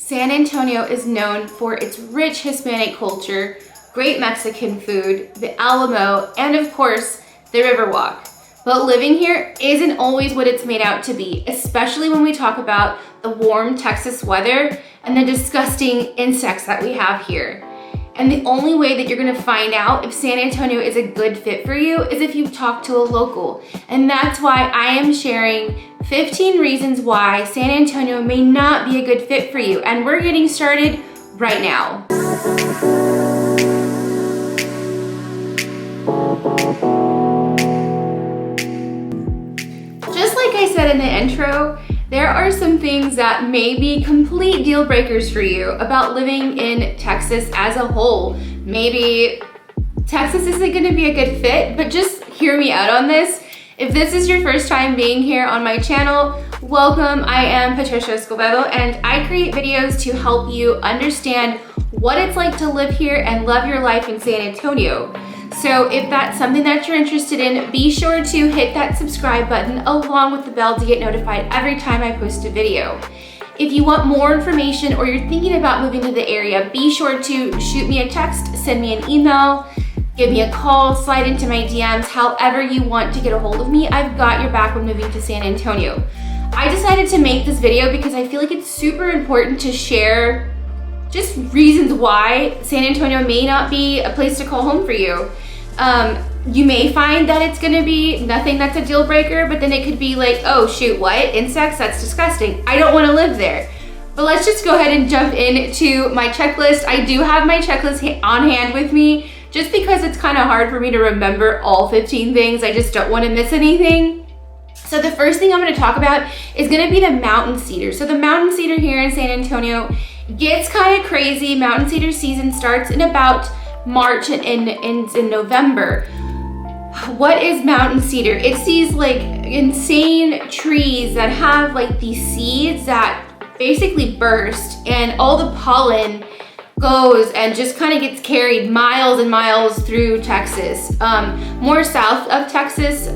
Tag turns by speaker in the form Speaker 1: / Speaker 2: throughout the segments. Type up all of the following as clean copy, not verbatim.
Speaker 1: San Antonio is known for its rich Hispanic culture, great Mexican food, the Alamo, and of course, the Riverwalk. But living here isn't always what it's made out to be, especially when we talk about the warm Texas weather and the disgusting insects that we have here. And the only way that you're gonna find out if San Antonio is a good fit for you is if you talk to a local. And that's why I am sharing 15 reasons why San Antonio may not be a good fit for you. And we're getting started right now. Just like I said in the intro, there are some things that may be complete deal breakers for you about living in Texas as a whole. Maybe Texas isn't gonna be a good fit, but just hear me out on this. If this is your first time being here on my channel, welcome. I am Patricia Escobedo and I create videos to help you understand what it's like to live here and love your life in San Antonio. So if that's something that you're interested in, be sure to hit that subscribe button along with the bell to get notified every time I post a video. If you want more information or you're thinking about moving to the area, be sure to shoot me a text, send me an email, give me a call, slide into my DMs, however you want to get a hold of me. I've got your back when moving to San Antonio. I decided to make this video because I feel like it's super important to share just reasons why San Antonio may not be a place to call home for you. You may find that it's gonna be nothing that's a deal breaker, but then it could be like, oh shoot, what? Insects? That's disgusting. I don't wanna live there. But let's just go ahead and jump into my checklist. I do have my checklist on hand with me just because it's kind of hard for me to remember all 15 things. I just don't wanna miss anything. So the first thing I'm gonna talk about is gonna be the mountain cedar. So the mountain cedar here in San Antonio gets kind of crazy. Mountain cedar season starts in about March and ends in November. What is mountain cedar? It's these like insane trees that have like these seeds that basically burst and all the pollen goes and just kind of gets carried miles and miles through Texas. More south of Texas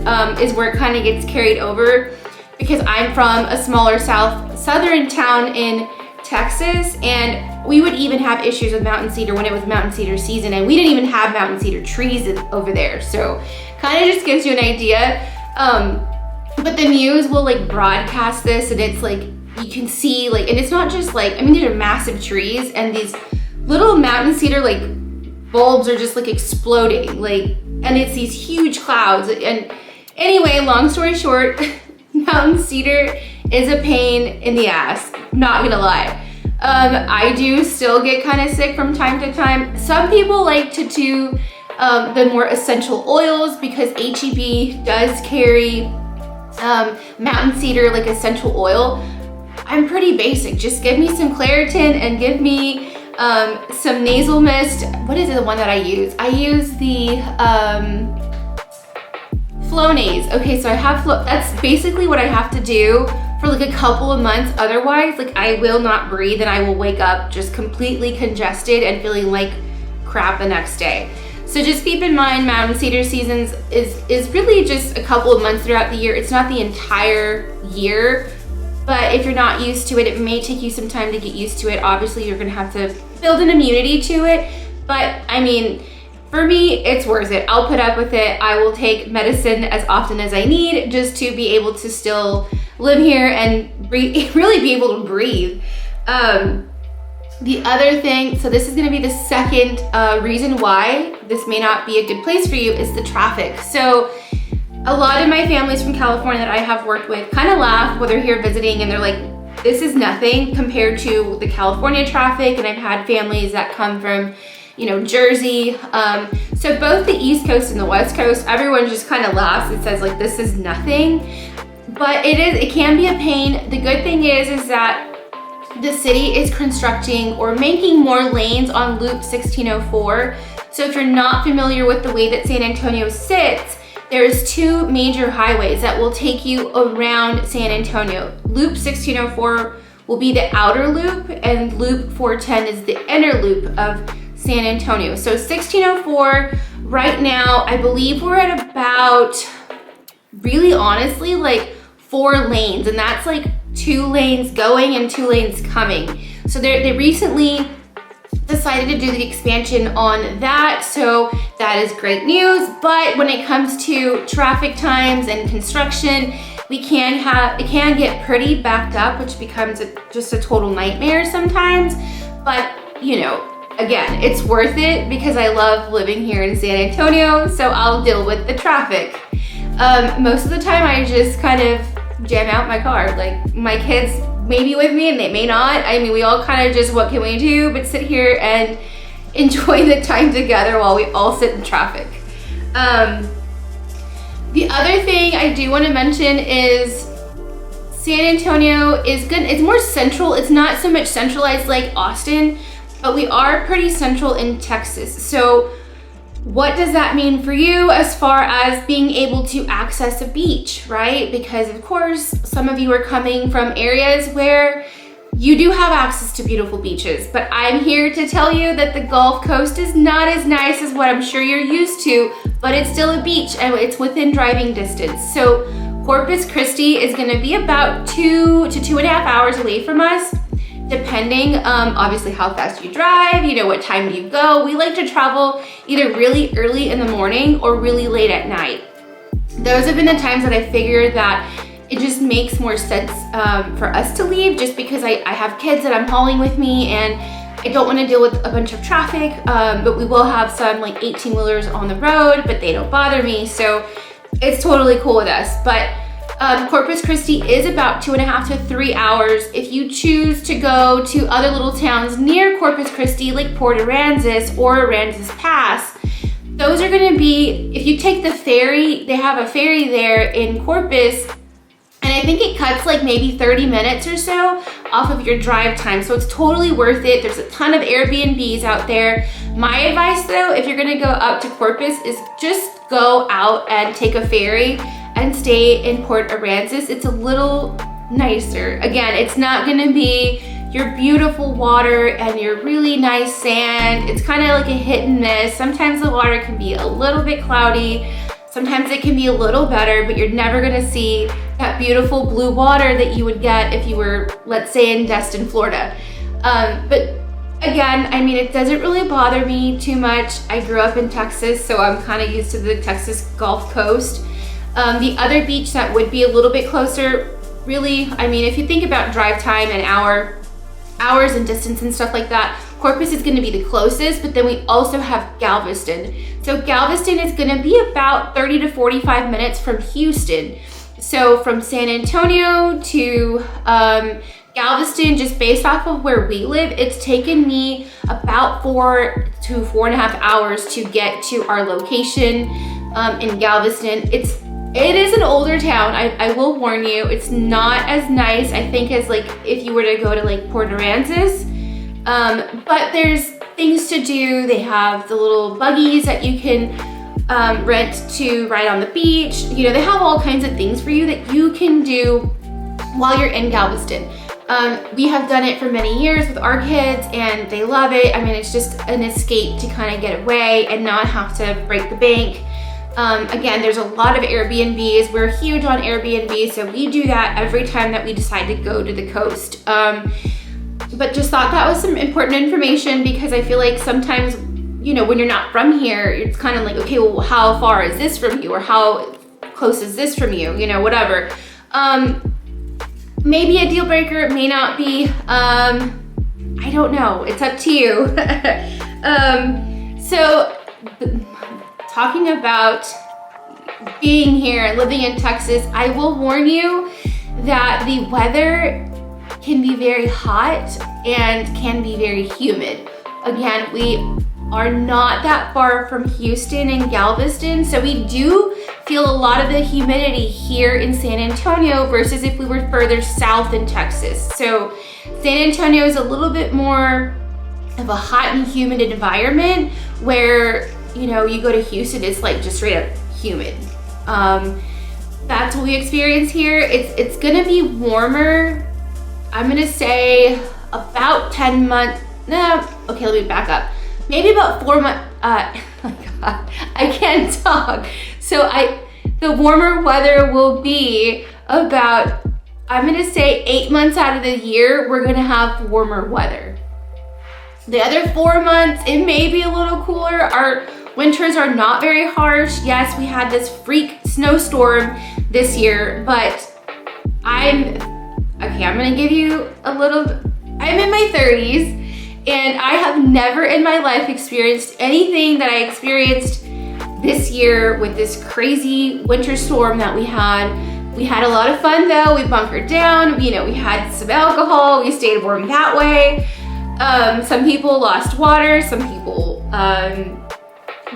Speaker 1: is where it kind of gets carried over because I'm from a smaller southern town in Texas, and we would even have issues with mountain cedar when it was mountain cedar season, and we didn't even have mountain cedar trees over there. So kind of just gives you an idea. But the news will like broadcast this, and it's like, you can see like, and it's not just like, I mean, these are massive trees, and these little mountain cedar like bulbs are just like exploding, like, and it's these huge clouds. And anyway, long story short, mountain cedar is a pain in the ass, not gonna lie. I do still get kind of sick from time to time. Some people like to do the more essential oils because HEB does carry mountain cedar like essential oil. I'm pretty basic. Just give me some Claritin and give me some nasal mist. What is it, the one that I use? I use the Flonase. Okay, so I have that's basically what I have to do for like a couple of months. Otherwise, like I will not breathe and I will wake up just completely congested and feeling like crap the next day. So just keep in mind, mountain cedar seasons is really just a couple of months throughout the year. It's not the entire year, but if you're not used to it, it may take you some time to get used to it. Obviously, you're gonna have to build an immunity to it, but I mean, for me, it's worth it. I'll put up with it. I will take medicine as often as I need just to be able to still live here and really be able to breathe. The other thing, so this is gonna be the second reason why this may not be a good place for you, is the traffic. So a lot of my families from California that I have worked with kind of laugh when they're here visiting and they're like, this is nothing compared to the California traffic. And I've had families that come from, you know, Jersey. So both the East Coast and the West Coast, everyone just kind of laughs and says like, this is nothing. But it can be a pain. The good thing is that the city is constructing or making more lanes on Loop 1604. So if you're not familiar with the way that San Antonio sits, there's two major highways that will take you around San Antonio. Loop 1604 will be the outer loop, and Loop 410 is the inner loop of San Antonio. So 1604, right now, I believe we're at about, really honestly, like 4 lanes, and that's like 2 lanes going and 2 lanes coming. So they recently decided to do the expansion on that, so that is great news. But when it comes to traffic times and construction, it can get pretty backed up, which becomes just a total nightmare sometimes. But you know, again, it's worth it because I love living here in San Antonio, so I'll deal with the traffic. Most of the time I just kind of jam out my car. Like, my kids may be with me and they may not. I mean, we all kind of just, what can we do but sit here and enjoy the time together while we all sit in traffic. The other thing I do want to mention is San Antonio is good. It's more central. It's not so much centralized like Austin, but we are pretty central in Texas. So what does that mean for you as far as being able to access a beach, right? Because of course, some of you are coming from areas where you do have access to beautiful beaches, but I'm here to tell you that the Gulf Coast is not as nice as what I'm sure you're used to, but it's still a beach and it's within driving distance. So Corpus Christi is gonna be about 2 to 2.5 hours away from us, depending obviously how fast you drive, you know, what time you go. We like to travel either really early in the morning or really late at night. Those have been the times that I figured that it just makes more sense for us to leave, just because I have kids that I'm hauling with me and I don't want to deal with a bunch of traffic, but we will have some like 18-wheelers on the road, but they don't bother me, so it's totally cool with us. But Corpus Christi is about 2.5 to 3 hours. If you choose to go to other little towns near Corpus Christi, like Port Aransas or Aransas Pass, those are gonna be, if you take the ferry, they have a ferry there in Corpus, and I think it cuts like maybe 30 minutes or so off of your drive time. So it's totally worth it. There's a ton of Airbnbs out there. My advice though, if you're gonna go up to Corpus, is just go out and take a ferry and stay in Port Aransas. It's a little nicer. Again, it's not gonna be your beautiful water and your really nice sand. It's kind of like a hit and miss. Sometimes the water can be a little bit cloudy. Sometimes it can be a little better, but you're never gonna see that beautiful blue water that you would get if you were, let's say, in Destin, Florida. But again, I mean, it doesn't really bother me too much. I grew up in Texas, so I'm kind of used to the Texas Gulf Coast. The other beach that would be a little bit closer, really, I mean, if you think about drive time and hours and distance and stuff like that, Corpus is gonna be the closest, but then we also have Galveston. So Galveston is gonna be about 30 to 45 minutes from Houston. So from San Antonio to Galveston, just based off of where we live, it's taken me about 4 to 4.5 hours to get to our location in Galveston. It is an older town, I will warn you. It's not as nice, I think, as like if you were to go to like Port Aransas. But there's things to do. They have the little buggies that you can rent to ride on the beach. You know, they have all kinds of things for you that you can do while you're in Galveston. We have done it for many years with our kids and they love it. I mean, it's just an escape to kind of get away and not have to break the bank. Again, there's a lot of Airbnbs. We're huge on Airbnb, so we do that every time that we decide to go to the coast. But just thought that was some important information, because I feel like sometimes, you know, when you're not from here, it's kind of like, okay, well, how far is this from you? Or how close is this from you? You know, whatever. Maybe a deal breaker, it may not be. I don't know, it's up to you. Talking about being here, living in Texas, I will warn you that the weather can be very hot and can be very humid. Again, we are not that far from Houston and Galveston, so we do feel a lot of the humidity here in San Antonio versus if we were further south in Texas. So San Antonio is a little bit more of a hot and humid environment, where, you know, you go to Houston, it's like just straight up humid. That's what we experience here. It's gonna be warmer, I'm gonna say about 10 months, no, okay, let me back up. Maybe about 4 months, oh my God, I can't talk. So the warmer weather will be about, I'm gonna say 8 months out of the year, we're gonna have warmer weather. The other 4 months, it may be a little cooler. Our winters are not very harsh. Yes, we had this freak snowstorm this year, but I'm gonna give you a little, I'm in my 30s and I have never in my life experienced anything that I experienced this year with this crazy winter storm that we had. We had a lot of fun though. We bunkered down, we had some alcohol, we stayed warm that way. Some people lost water, some people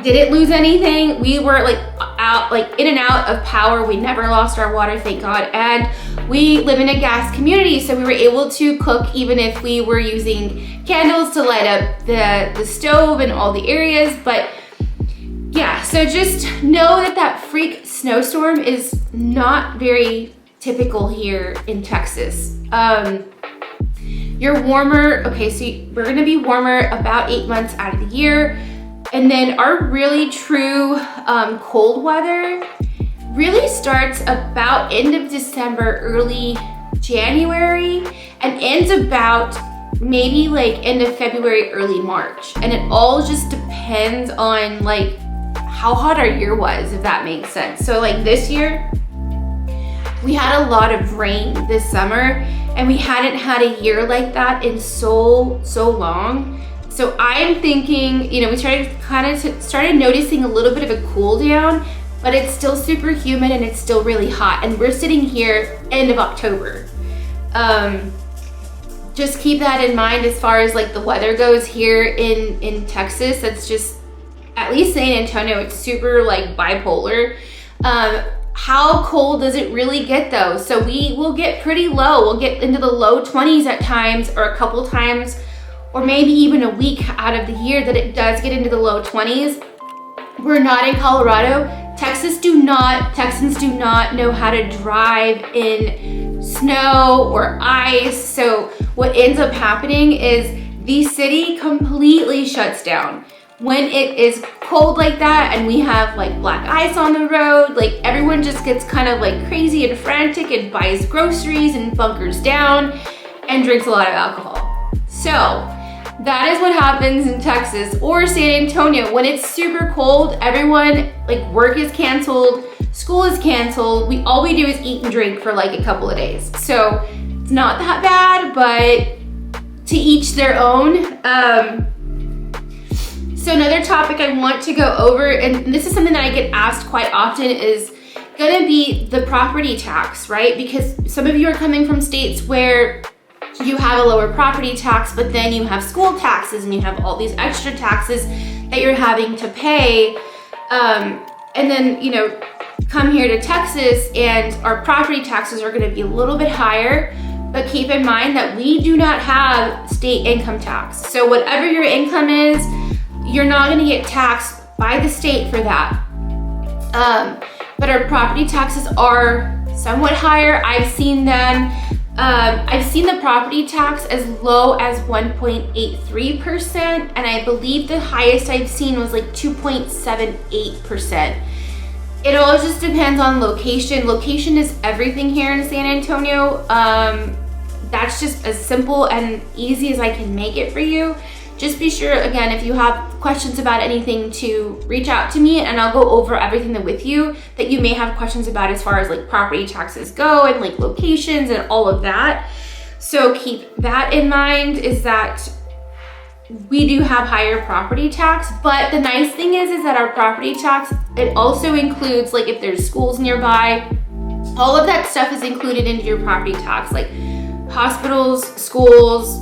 Speaker 1: didn't lose anything. We were in and out of power. We never lost our water, thank God. And we live in a gas community, so we were able to cook even if we were using candles to light up the stove and all the areas. But yeah, so just know that freak snowstorm is not very typical here in Texas. You're warmer, okay, so we're gonna be warmer about 8 months out of the year. And then our really true cold weather really starts about end of December, early January, and ends about maybe like end of February, early March. And it all just depends on like how hot our year was, if that makes sense. So like this year, we had a lot of rain this summer and we hadn't had a year like that in so long. So I'm thinking, we started noticing a little bit of a cool down, but it's still super humid and it's still really hot. And we're sitting here end of October. Just keep that in mind as far as like the weather goes here in Texas. That's just, at least San Antonio, it's super like bipolar. How cold does it really get though? So we will get pretty low. We'll get into the low 20s at times, or a couple times, or maybe even a week out of the year that it does get into the low 20s. We're not in Colorado. Texans do not know how to drive in snow or ice. So what ends up happening is the city completely shuts down. When it is cold like that and we have like black ice on the road, like everyone just gets kind of like crazy and frantic and buys groceries and bunkers down and drinks a lot of alcohol. So that is what happens in Texas or San Antonio. When it's super cold, everyone, like work is canceled, school is canceled. All we do is eat and drink for like a couple of days. So it's not that bad, but to each their own. So another topic I want to go over, and this is something that I get asked quite often, is gonna be the property tax, right? Because some of you are coming from states where you have a lower property tax, but then you have school taxes and you have all these extra taxes that you're having to pay. And then, come here to Texas and our property taxes are gonna be a little bit higher, but keep in mind that we do not have state income tax. So whatever your income is, you're not gonna get taxed by the state for that. But our property taxes are somewhat higher. I've seen them. I've seen the property tax as low as 1.83%, and I believe the highest I've seen was like 2.78%. It all just depends on location. Location is everything here in San Antonio. That's just as simple and easy as I can make it for you. Just be sure, again, if you have questions about anything, to reach out to me and I'll go over everything with you that you may have questions about as far as like property taxes go and like locations and all of that. So keep that in mind, is that we do have higher property tax, but the nice thing is that our property tax, it also includes like if there's schools nearby, all of that stuff is included into your property tax, like hospitals, schools,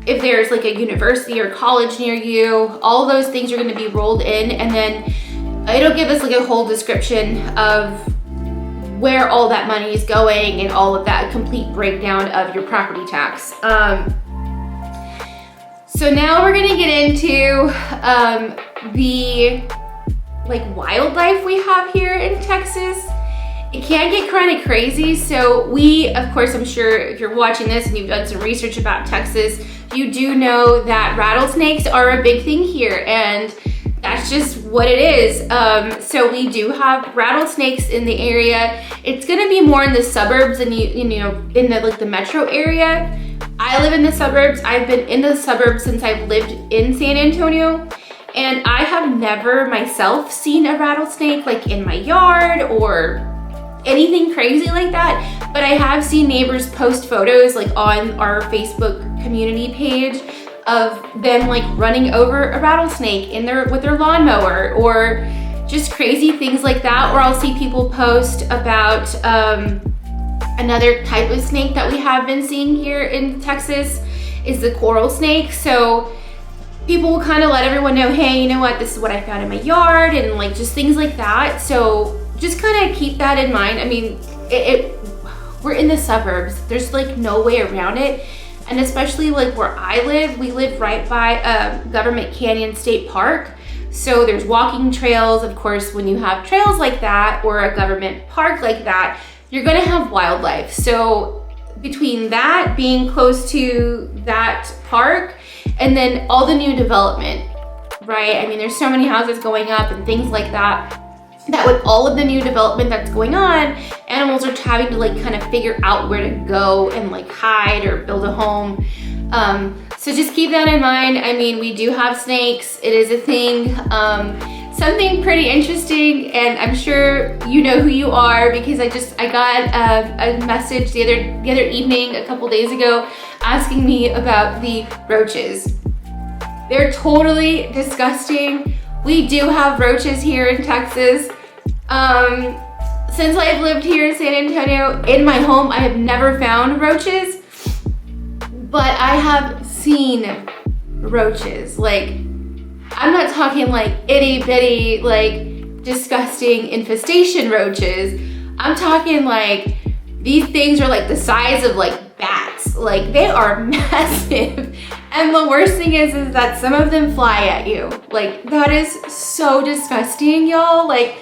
Speaker 1: if there's like a university or college near you, all those things are gonna be rolled in, and then it'll give us like a whole description of where all that money is going and all of that, complete breakdown of your property tax. So now we're gonna get into the like wildlife we have here in Texas. It can get kind of crazy. So we, of course, I'm sure if you're watching this and you've done some research about Texas, you do know that rattlesnakes are a big thing here, and that's just what it is. So we do have rattlesnakes in the area. It's gonna be more in the suburbs and in the metro area. I live in the suburbs. I've been in the suburbs since I've lived in San Antonio, and I have never myself seen a rattlesnake like in my yard or anything crazy like that, but I have seen neighbors post photos like on our Facebook community page of them like running over a rattlesnake with their lawnmower, or just crazy things like that. Or I'll see people post about another type of snake that we have been seeing here in Texas is the coral snake. So people will kind of let everyone know, hey, you know what, this is what I found in my yard, and like just things like that. So just kind of keep that in mind. I mean, we're in the suburbs. There's like no way around it. And especially like where I live, we live right by Government Canyon State Park. So there's walking trails. Of course, when you have trails like that or a government park like that, you're gonna have wildlife. So between that, being close to that park, and then all the new development, right? I mean, there's so many houses going up and things like that, that with all of the new development that's going on, animals are having to like kind of figure out where to go and like hide or build a home. So just keep that in mind. I mean, we do have snakes. It is a thing. Something pretty interesting, and I'm sure you know who you are, because I got a message the other evening, a couple days ago, asking me about the roaches. They're totally disgusting. We do have roaches here in Texas. Since I've lived here in San Antonio, in my home, I have never found roaches, but I have seen roaches. Like, I'm not talking like itty bitty, like disgusting infestation roaches. I'm talking like these things are like the size of like bats. Like, they are massive. And the worst thing is that some of them fly at you. Like, that is so disgusting, y'all. Like,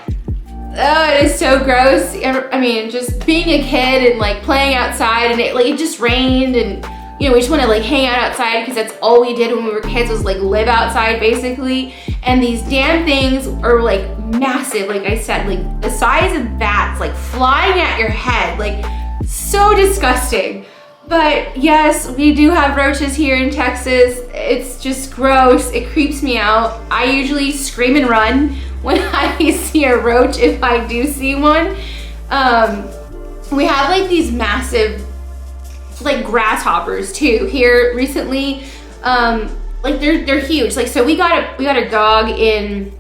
Speaker 1: oh, it is so gross. I mean, just being a kid and like playing outside, and it just rained, and you know, we just want to like hang out outside because that's all we did when we were kids, was like live outside basically. And these damn things are like massive, like I said, like the size of bats, like flying at your head, like so disgusting. But yes, we do have roaches here in Texas. It's just gross. It creeps me out. I usually scream and run when I see a roach, if I do see one. We have like these massive like grasshoppers too here recently. Like they're huge. Like, so we got a dog in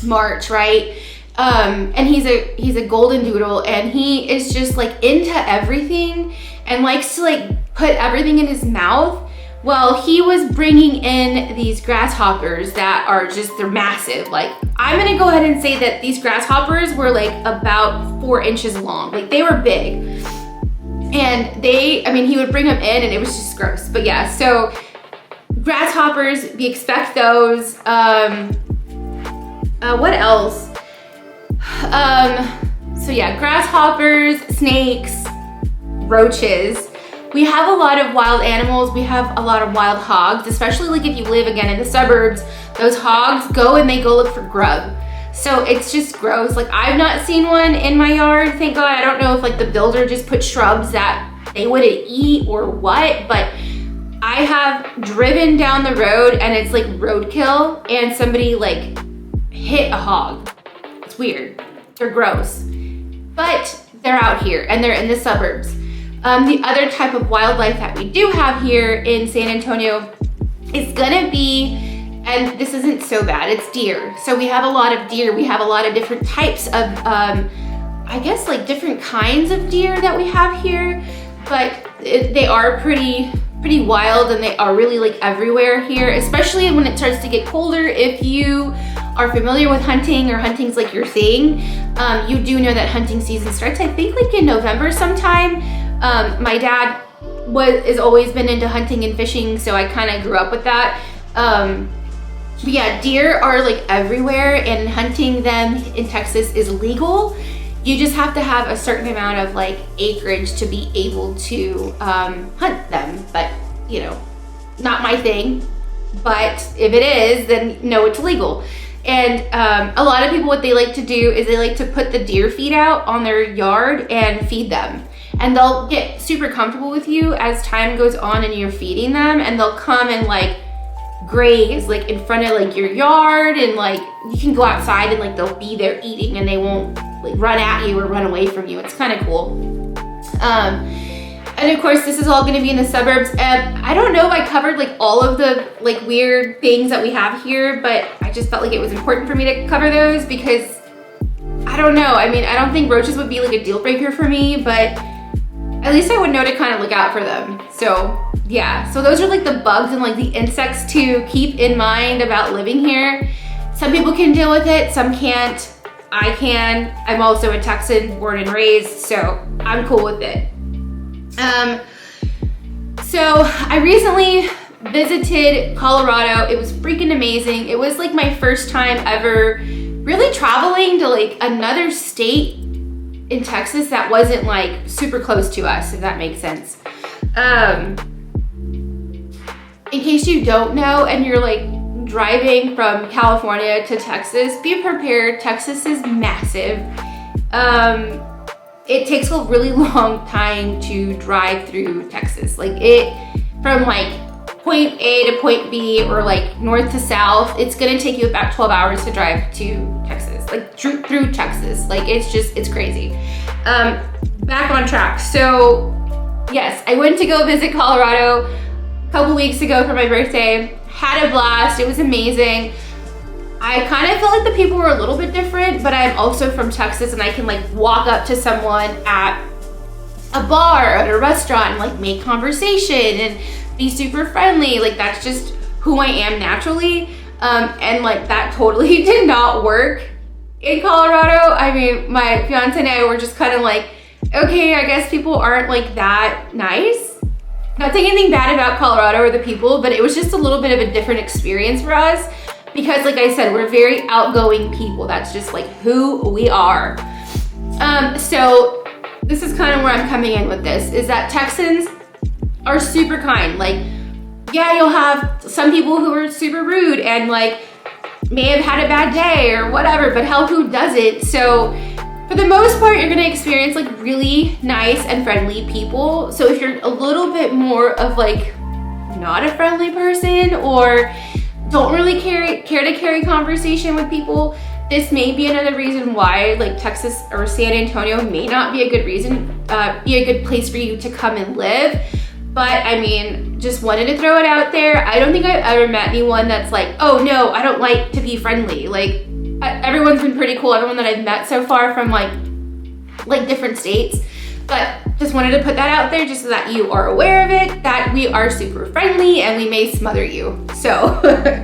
Speaker 1: March, right? And he's a golden doodle, and he is just like into everything and likes to like put everything in his mouth. Well, he was bringing in these grasshoppers that are they're massive. Like, I'm gonna go ahead and say that these grasshoppers were like about 4 inches long. Like, they were big. And he would bring them in, and it was just gross. But yeah, so grasshoppers, we expect those. What else? So yeah, grasshoppers, snakes, roaches. We have a lot of wild animals. We have a lot of wild hogs, especially like if you live again in the suburbs. Those hogs go and they go look for grub. So it's just gross. Like, I've not seen one in my yard, thank God. I don't know if like the builder just put shrubs that they wouldn't eat or what, but I have driven down the road and it's like roadkill, and somebody like hit a hog. It's weird. They're gross. But they're out here and they're in the suburbs. The other type of wildlife that we do have here in San Antonio is gonna be, and this isn't so bad, it's deer. So we have a lot of deer. We have a lot of different types of, I guess like different kinds of deer that we have here, but they are pretty wild, and they are really like everywhere here, especially when it starts to get colder. If you are familiar with hunting, or hunting's like your thing, you do know that hunting season starts, I think like in November sometime. My dad has always been into hunting and fishing, so I kind of grew up with that. But yeah, deer are like everywhere, and hunting them in Texas is legal. You just have to have a certain amount of like acreage to be able to hunt them. But you know, not my thing. But if it is, then no, it's legal. And a lot of people, what they like to do is they like to put the deer feed out on their yard and feed them. and they'll get super comfortable with you as time goes on and you're feeding them, and they'll come and like graze like in front of like your yard, and like you can go outside and like they'll be there eating and they won't like run at you or run away from you. It's kind of cool. And of course, this is all gonna be in the suburbs. I don't know if I covered like all of the like weird things that we have here, but I just felt like it was important for me to cover those because I don't know. I mean, I don't think roaches would be like a deal breaker for me, but at least I would know to kind of look out for them. So yeah, so those are like the bugs and like the insects to keep in mind about living here. Some people can deal with it, some can't. I can. I'm also a Texan, born and raised, so I'm cool with it. So I recently visited Colorado. It was freaking amazing. It was like my first time ever really traveling to like another state in Texas that wasn't like super close to us, if that makes sense. In case you don't know and you're like driving from California to Texas, be prepared. Texas is massive. It takes a really long time to drive through Texas. Like from like point A to point B or like north to south, it's gonna take you about 12 hours to drive to Texas, like through Texas. Like it's crazy. Back on track. So yes, I went to go visit Colorado a couple weeks ago for my birthday. Had a blast, it was amazing. I kind of felt like the people were a little bit different, but I'm also from Texas and I can like walk up to someone at a bar, at a restaurant, and like make conversation and be super friendly. Like that's just who I am naturally. And like that totally did not work in Colorado. I mean, my fiance and I were just kind of like, okay, I guess people aren't like that nice. Not saying anything bad about Colorado or the people, but it was just a little bit of a different experience for us. Because like I said, we're very outgoing people. That's just like who we are. So this is kind of where I'm coming in with this, is that Texans are super kind. Like, yeah, you'll have some people who are super rude and like may have had a bad day or whatever, but hell, who doesn't? So for the most part, you're gonna experience like really nice and friendly people. So if you're a little bit more of like not a friendly person or don't really care to carry conversation with people, this may be another reason why like Texas or San Antonio may not be a good be a good place for you to come and live. But I mean, just wanted to throw it out there. I don't think I've ever met anyone that's like, oh no, I don't like to be friendly. Like everyone's been pretty cool. Everyone that I've met so far from like different states. But just wanted to put that out there just so that you are aware of it, that we are super friendly and we may smother you. So this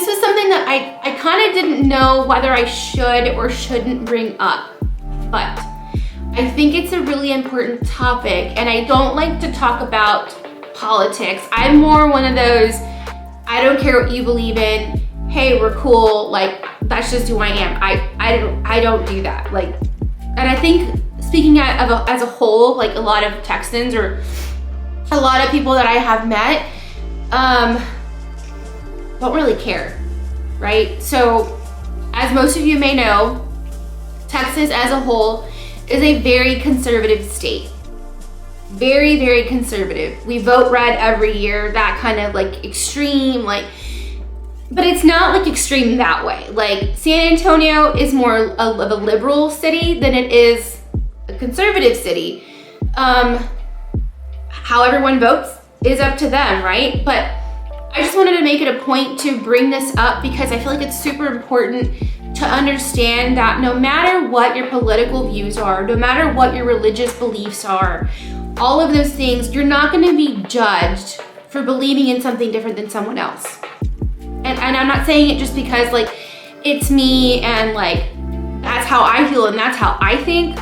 Speaker 1: was something that I kind of didn't know whether I should or shouldn't bring up, but I think it's a really important topic, and I don't like to talk about politics. I'm more one of those, I don't care what you believe in, hey, we're cool, like that's just who I am. I don't do that. Like, and I think speaking as a whole, like a lot of Texans or a lot of people that I have met don't really care, right? So as most of you may know, Texas as a whole is a very conservative state. Very, very conservative. We vote red every year, that kind of like extreme, like, but it's not like extreme that way. Like San Antonio is more of a liberal city than it is a conservative city. How everyone votes is up to them, right? But I just wanted to make it a point to bring this up because I feel like it's super important to understand that no matter what your political views are, no matter what your religious beliefs are, all of those things, you're not going to be judged for believing in something different than someone else. And I'm not saying it just because like it's me and like that's how I feel and that's how I think.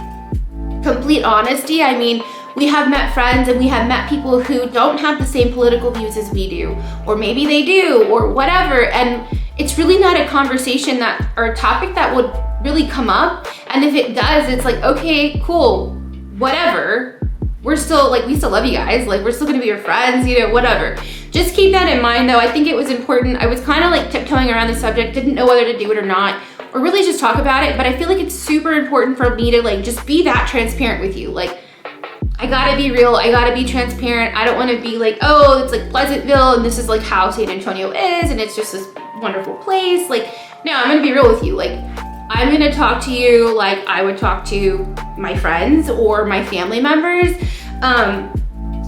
Speaker 1: Complete honesty, I mean, we have met friends and we have met people who don't have the same political views as we do, or maybe they do, or whatever, and it's really not a conversation that, or a topic that would really come up, and if it does, it's like, okay, cool, whatever, we're still, like, we still love you guys, like, we're still gonna be your friends, you know, whatever. just keep that in mind though. I think it was important. I was kind of like tiptoeing around the subject, didn't know whether to do it or not, or really just talk about it, but I feel like it's super important for me to like just be that transparent with you. Like, I gotta be real, I gotta be transparent. I don't wanna be like, oh, it's like Pleasantville and this is like how San Antonio is and it's just this wonderful place. Like, no, I'm gonna be real with you. Like, I'm gonna talk to you like I would talk to my friends or my family members.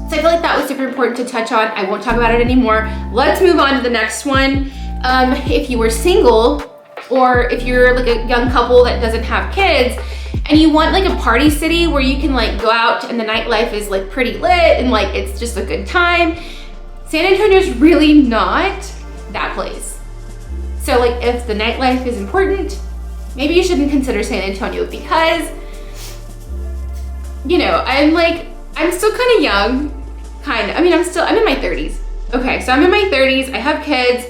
Speaker 1: So I feel like that was super important to touch on. I won't talk about it anymore. Let's move on to the next one. If you were single, or if you're like a young couple that doesn't have kids, and you want like a party city where you can like go out and the nightlife is like pretty lit and like it's just a good time, San Antonio's really not that place. So like if the nightlife is important, maybe you shouldn't consider San Antonio because, you know, I'm still kind of young, I'm in my 30s. Okay, so I'm in my 30s, I have kids.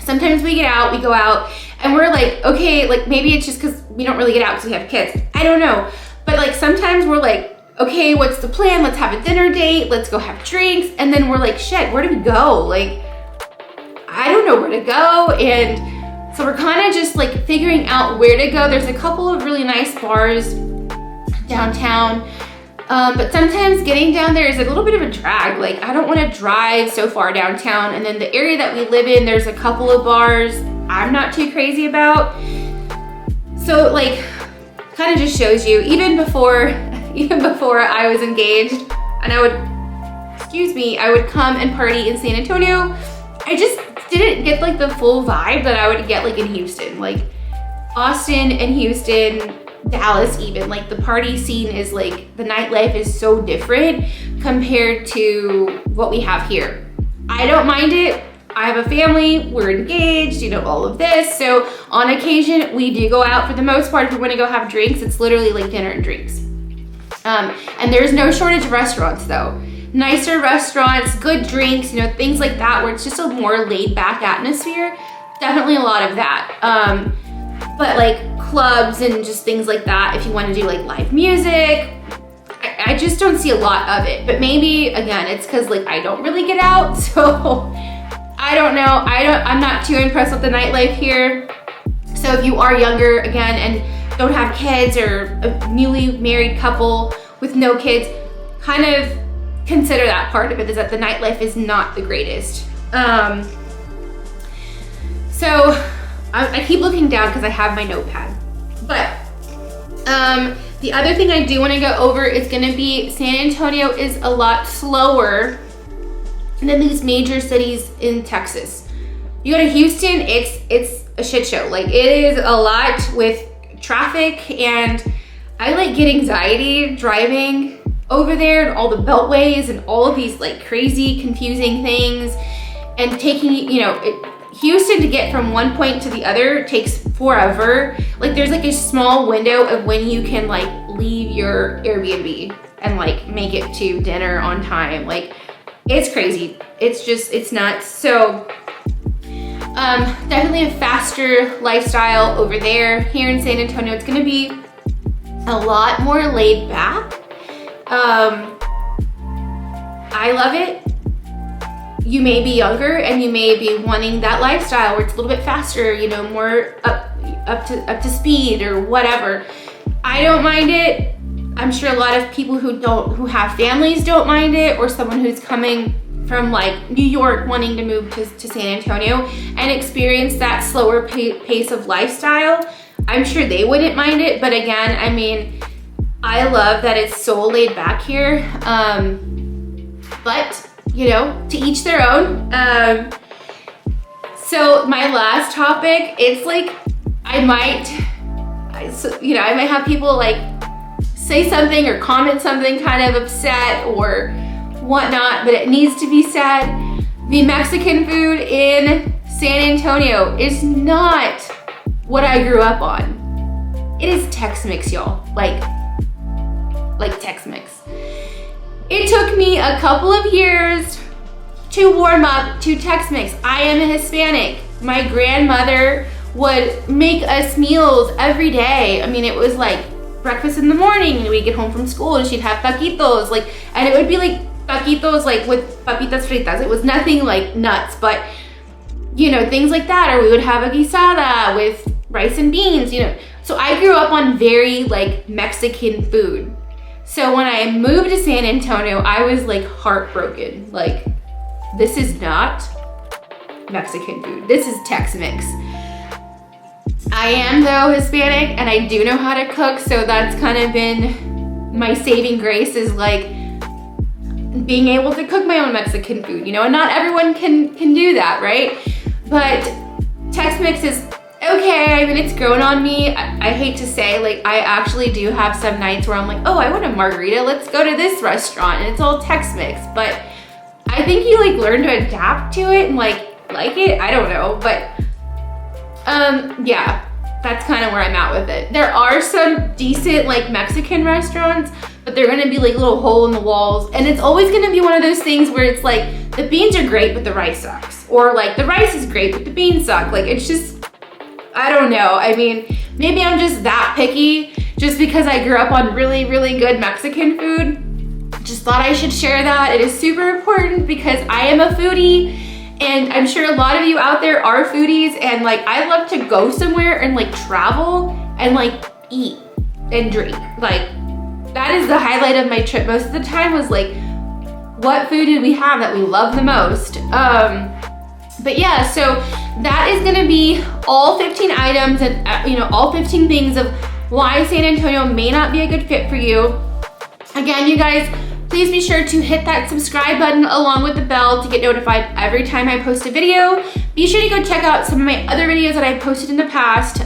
Speaker 1: Sometimes we go out, and we're like, okay, like maybe it's just because we don't really get out because we have kids. I don't know. But like sometimes we're like, okay, what's the plan? Let's have a dinner date. Let's go have drinks. And then we're like, shit, where do we go? Like, I don't know where to go. And so we're kind of just like figuring out where to go. There's a couple of really nice bars downtown. But sometimes getting down there is a little bit of a drag. Like, I don't want to drive so far downtown. And then the area that we live in, there's a couple of bars I'm not too crazy about. So like, kind of just shows you, even before I was engaged and I would come and party in San Antonio, I just didn't get like the full vibe that I would get like in Houston. Like Austin and Houston, Dallas even, like the party scene is like, the nightlife is so different compared to what we have here. I don't mind it. I have a family, we're engaged, you know, all of this. So on occasion, we do go out. For the most part, if we want to go have drinks, it's literally like dinner and drinks. And there's no shortage of restaurants though. Nicer restaurants, good drinks, you know, things like that, where it's just a more laid back atmosphere. Definitely a lot of that. But like clubs and just things like that, if you want to do like live music, I just don't see a lot of it. But maybe, again, it's because like I don't really get out, so I don't know. I'm not too impressed with the nightlife here. So if you are younger, again, and don't have kids, or a newly married couple with no kids, kind of consider that part of it, is that the nightlife is not the greatest. So I keep looking down because I have my notepad. But the other thing I do want to go over is going to be San Antonio is a lot slower than these major cities in Texas. You go to Houston, it's a shit show. Like, it is a lot with traffic, and I like get anxiety driving over there and all the beltways and all of these like crazy confusing things, and taking, you know, Houston to get from one point to the other takes forever. Like, there's like a small window of when you can like leave your Airbnb and like make it to dinner on time. Like, it's crazy. It's nuts. So definitely a faster lifestyle over there. Here in San Antonio, it's gonna be a lot more laid back. I love it. You may be younger and you may be wanting that lifestyle where it's a little bit faster, you know, more up to speed or whatever. I don't mind it. I'm sure a lot of people who have families don't mind it, or someone who's coming from like New York wanting to move to San Antonio and experience that slower pace of lifestyle. I'm sure they wouldn't mind it. But again, I mean, I love that it's so laid back here. But you know, to each their own. So my last topic, it's like, I might have people like say something or comment something kind of upset or whatnot, but it needs to be said. The Mexican food in San Antonio is not what I grew up on. It is Tex-MEX, y'all. Like Tex-MEX. It took me a couple of years to warm up to Tex-MEX. I am a Hispanic. My grandmother would make us meals every day. I mean, it was like breakfast in the morning and we'd get home from school and she'd have taquitos, like, and it would be like taquitos like with papitas fritas. It was nothing like nuts, but you know, things like that. Or we would have a guisada with rice and beans, you know. So I grew up on very like Mexican food. So when I moved to San Antonio, I was like heartbroken. Like, this is not Mexican food. This is Tex-Mex. I am though Hispanic and I do know how to cook, so that's kind of been my saving grace, is like being able to cook my own Mexican food, you know, and not everyone can do that, right? But Tex-Mex is okay. I mean, it's grown on me. I hate to say, like, I actually do have some nights where I'm like, oh, I want a margarita. Let's go to this restaurant, and it's all Tex-Mex. But I think you like learn to adapt to it and like it. I don't know, but yeah, that's kind of where I'm at with it. There are some decent like Mexican restaurants, but they're gonna be like little hole in the walls, and it's always gonna be one of those things where it's like the beans are great but the rice sucks, or like the rice is great but the beans suck. Like, it's just, I don't know. I mean, maybe I'm just that picky just because I grew up on really, really good Mexican food. Just thought I should share that. It is super important because I am a foodie, and I'm sure a lot of you out there are foodies, and like I love to go somewhere and like travel and like eat and drink. Like, that is the highlight of my trip most of the time, was like, what food did we have that we love the most? But yeah, so that is gonna be all 15 items and you know, all 15 things of why San Antonio may not be a good fit for you. Again, you guys, please be sure to hit that subscribe button along with the bell to get notified every time I post a video. Be sure to go check out some of my other videos that I posted in the past.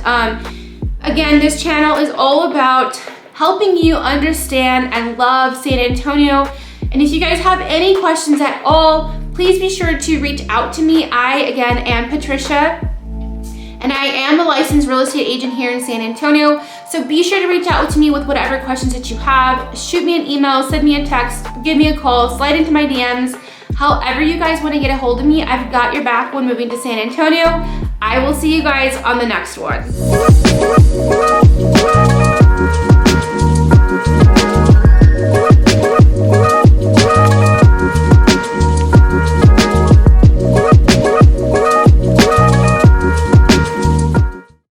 Speaker 1: Again, this channel is all about helping you understand and love San Antonio. And if you guys have any questions at all, please be sure to reach out to me. I, again, am Patricia, and I am a licensed real estate agent here in San Antonio. So be sure to reach out to me with whatever questions that you have. Shoot me an email, send me a text, give me a call, slide into my DMs. However you guys want to get a hold of me, I've got your back when moving to San Antonio. I will see you guys on the next one.